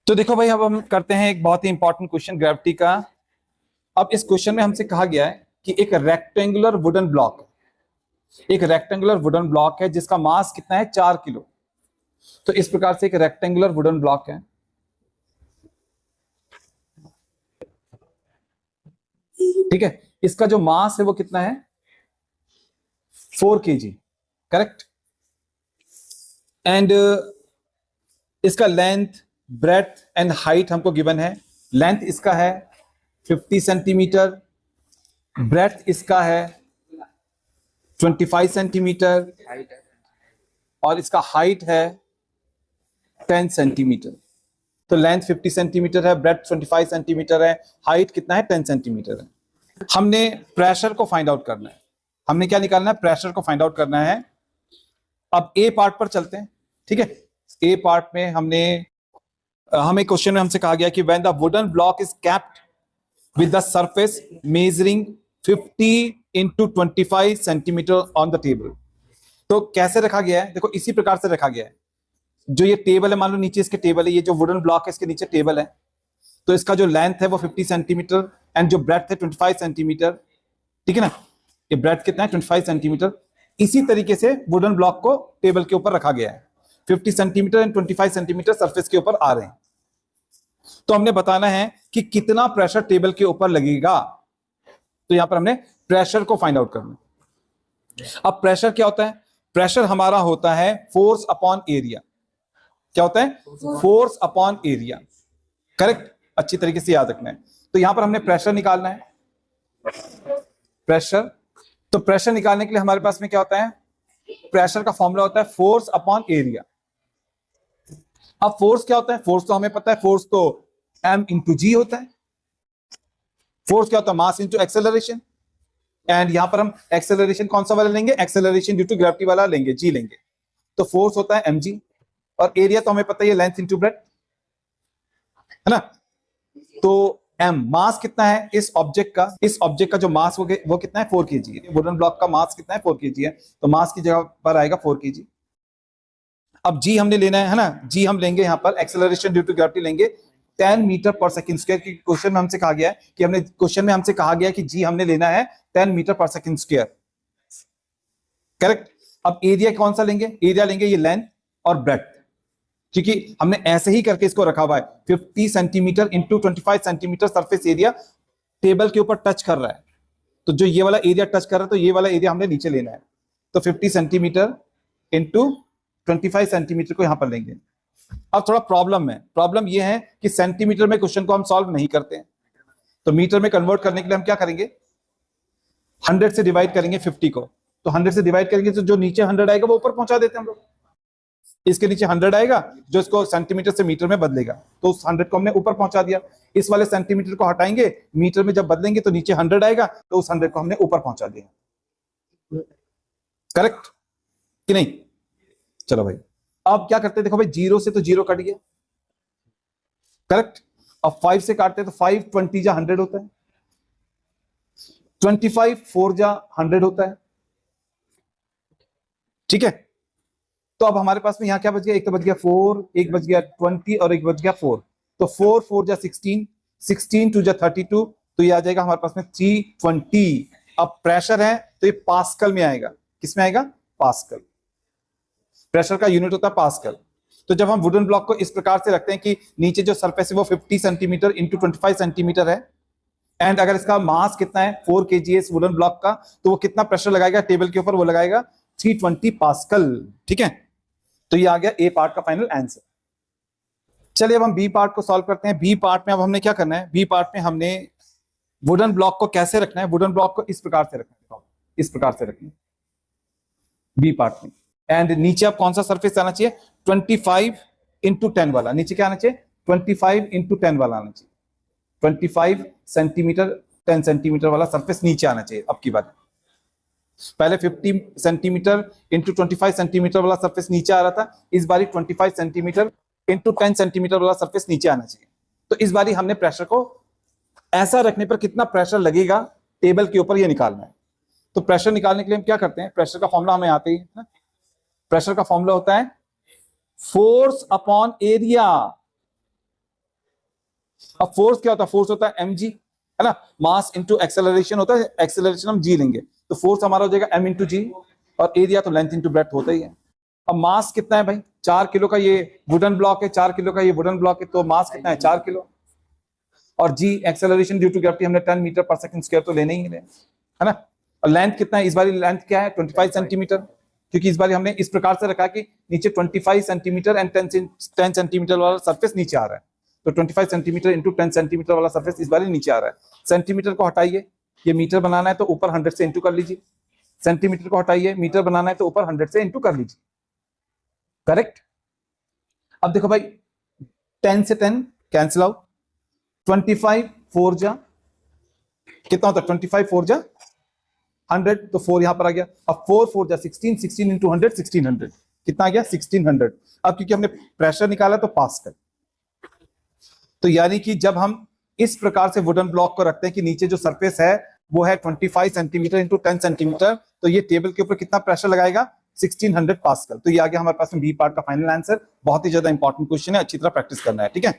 तो देखो भाई, अब हम करते हैं एक बहुत ही इंपॉर्टेंट क्वेश्चन ग्रेविटी का। अब इस क्वेश्चन में हमसे कहा गया है कि एक रेक्टेंगुलर वुडन ब्लॉक है जिसका मास कितना है, 4 किलो। तो इस प्रकार से एक रेक्टेंगुलर वुडन ब्लॉक है, ठीक है। इसका जो मास है वो कितना है, 4 kg, करेक्ट। एंड इसका लेंथ, ब्रेड्थ एंड हाइट हमको गिवन है। लेंथ इसका है 50 सेंटीमीटर, ब्रेड्थ इसका है 25 सेंटीमीटर और इसका हाइट है 10 सेंटीमीटर। तो लेंथ 50 सेंटीमीटर है, ब्रेड्थ 25 सेंटीमीटर है, हाइट कितना है, 10 सेंटीमीटर है। हमने प्रेशर को फाइंड आउट करना है। हमने क्या निकालना है, प्रेशर को फाइंड आउट करना है। अब ए पार्ट पर चलते हैं, ठीक है। ए पार्ट में हमें क्वेश्चन में हमसे कहा गया कि when the wooden block is capped with the surface measuring 50 into 25 centimetre on the table. तो कैसे रखा गया है, देखो इसी प्रकार से रखा गया है। जो ये टेबल है, मान लो नीचे इसके टेबल है, ये जो वुडन ब्लॉक है इसके नीचे टेबल है। तो इसका जो लेंथ है वो 50 सेंटीमीटर एंड जो ब्रेड्थ है 25 सेंटीमीटर, ठीक है ना। ये ब्रेड्थ कितना है, 25 सेंटीमीटर। इसी तरीके से वुडन ब्लॉक को टेबल के ऊपर रखा गया है। 50 सेंटीमीटर एंड 25 सेंटीमीटर सरफेस के ऊपर आ रहे हैं। तो हमने बताना है कि कितना प्रेशर टेबल के ऊपर लगेगा। तो यहां पर हमने प्रेशर को फाइंड आउट करना है। अब प्रेशर क्या होता है, प्रेशर हमारा होता है फोर्स अपॉन एरिया। क्या होता है, फोर्स अपॉन एरिया, करेक्ट। अच्छी तरीके से याद रखना है। तो यहां पर हमने प्रेशर निकालना है, प्रेशर। तो प्रेशर निकालने के लिए हमारे पास में क्या होता है, प्रेशर का फॉर्मूला होता है फोर्स अपॉन एरिया। अब फोर्स क्या होता है, फोर्स तो हमें पता है, फोर्स तो m इंटू जी होता है। फोर्स क्या होता है, मास इंटू एक्सेलरेशन। एंड यहां पर हम एक्सेलरेशन कौन सा वाला लेंगे, एक्सेलरेशन ड्यू टू ग्रेविटी वाला लेंगे, जी लेंगे। तो फोर्स होता है mg और एरिया तो हमें पता है लेंथ इंटू ब्रेड्थ, है ना। तो m मास कितना है इस ऑब्जेक्ट का जो मास वो कितना है, 4 kg है। वुडन ब्लॉक का मास कितना है, 4 kg है। तो मास की जगह पर आएगा 4 kg। अब जी हमने लेना है ना, जी हम लेंगे यहां पर एक्सेलरेशन ड्यू टू ग्रेविटी लेंगे 10 मीटर पर सेकंड स्क्वायर। की क्वेश्चन में हमसे कहा गया है कि जी हमने लेना है 10 मीटर पर सेकंड स्क्वायर, करेक्ट। अब एरिया कौन सा लेंगे, एरिया लेंगे ये लेंथ और ब्रेड्थ, क्योंकि हमने ऐसे ही करके इसको रखा हुआ है। 50 centimetre into 25 centimetre surface area table के ऊपर टच कर रहा है। तो जो ये वाला एरिया टच कर रहा है, तो ये वाला एरिया हमने नीचे लेना है। तो 50 सेंटीमीटर इंटू 25 सेंटीमीटर को यहां पर लेंगे। अब थोड़ा प्रॉब्लम यह है कि सेंटीमीटर में क्वेश्चन को हम सॉल्व नहीं करते हैं। तो मीटर में कन्वर्ट करने के लिए हम क्या करेंगे, 100 से डिवाइड करेंगे 50 को। तो 100 से डिवाइड करेंगे तो जो नीचे 100 आएगा वो ऊपर पहुंचा देते हैं हम लोग। इसके नीचे 100 आएगा जो इसको सेंटीमीटर से मीटर में बदलेगा, तो उस 100 को हमने ऊपर पहुंचा दिया। इस वाले सेंटीमीटर को हटाएंगे, मीटर में जब बदलेंगे तो नीचे 100 आएगा, तो उस 100 को हमने ऊपर पहुंचा दिया, करेक्ट कि नहीं। चलो भाई, अब क्या करते हैं, देखो भाई 0 से तो 0 कट गया, करेक्ट। अब 5 से काटते हैं तो 5 20 जा 100 होता है, 25 4 जा 100 होता है, ठीक है। तो अब हमारे पास में यहां क्या बच गया, एक तो बच गया 4, एक बच गया 20 और एक बच गया 4। तो 4 4 जा 16, 16 2 जा 32, तो ये आ जाएगा हमारे पास में 320। अब प्रेशर है तो ये पास्कल में आएगा, किसमें आएगा, पास्कल। प्रेशर का यूनिट होता है पास्कल। तो जब हम वुडन ब्लॉक को इस प्रकार से रखते हैं कि नीचे जो सरफेस है वो 50 सेंटीमीटर इंटू 25 सेंटीमीटर है, एंड अगर इसका मास कितना है 4 kg है इस वुडन ब्लॉक का, तो वो कितना प्रेशर लगाएगा टेबल के ऊपर, वो लगाएगा 320 पास्कल, ठीक है। तो ये आ गया ए पार्ट का फाइनल आंसर। चलिए अब हम बी पार्ट को सॉल्व करते हैं। बी पार्ट में अब हमने क्या करना है, बी पार्ट में हमने वुडन ब्लॉक को कैसे रखना है, वुडन ब्लॉक को इस प्रकार से रखना है, इस प्रकार से रखना है बी पार्ट में। एंड नीचे अब कौन सा सरफेस आना चाहिए, 25 इंटू 10 वाला। नीचे क्या आना चाहिए, 25 इंटू 10 वाला आना चाहिए। 25 सेंटीमीटर 10 सेंटीमीटर वाला सरफेस नीचे आना चाहिए। अब की बात, पहले 50 सेंटीमीटर इंटू 25 सेंटीमीटर वाला सरफेस नीचे आ रहा था, इस बारी 25 सेंटीमीटर इंटू 10 सेंटीमीटर वाला सरफेस नीचे आना चाहिए। तो इस बारी हमने प्रेशर को ऐसा रखने पर कितना प्रेशर लगेगा टेबल के ऊपर, ये निकालना है। तो प्रेशर निकालने के लिए हम क्या करते हैं, प्रेशर का फॉर्मूला हमें आते ही, प्रेशर का फॉर्मूला होता है फोर्स अपॉन एरिया। अब फोर्स क्या होता है, फोर्स होता है mg, है ना, मास इंटू एक्सेलरेशन होता है, एक्सेलरेशन हम g लेंगे, तो फोर्स हमारा हो जाएगा m इंटू जी, और एरिया तो लेंथ इंटू ब्रेड्थ होता ही है। अब मास कितना है भाई, 4 किलो का ये वुडन ब्लॉक है, 4 किलो का ये वुडन ब्लॉक है, तो मास कितना है 4 किलो, और जी एक्सेलरेशन ड्यू टू ग्रेविटी हमने 10 मीटर पर सेकंड स्क्वायर तो लेने ही है ना। और लेंथ कितना है, इस बार लेंथ क्या है 25 सेंटीमीटर, क्योंकि इस बार हमने इस प्रकार से रखा कि नीचे 25 सेंटीमीटर एंड 10 सेंटीमीटर वाला सरफेस नीचे आ रहा है, तो 25 सेंटीमीटर इंटू 10 सेंटीमीटर वाला सरफेस इस बार नीचे आ रहा है। सेंटीमीटर को हटाइए, ये मीटर बनाना है तो ऊपर 100 से इंटू कर लीजिए, सेंटीमीटर को हटाइए, मीटर बनाना है तो ऊपर 100 से इंटू कर लीजिए, करेक्ट। अब देखो भाई 10 से 10 कैंसिल आउट, 25 4 जा कितना होता है, 25 4 जा 100, तो 4 यहां पर आ गया। अब 4 4 जा 16, 16 इंटू 100 1600, कितना आ गया 1600। अब क्योंकि हमने प्रेशर निकाला तो पास्कल, तो यानी कि जब हम इस प्रकार से वुडन ब्लॉक को रखते हैं कि नीचे जो सरफेस है वो है 25 सेंटीमीटर इंटू 10 सेंटीमीटर, तो ये टेबल के ऊपर कितना प्रेशर लगाएगा 1600 पास्कल। तो ये आ गया हमारे पास में बी पार्ट का फाइनल आंसर। बहुत ही ज्यादा इंपॉर्टेंट क्वेश्चन है, अच्छी तरह प्रैक्टिस करना है, ठीक है।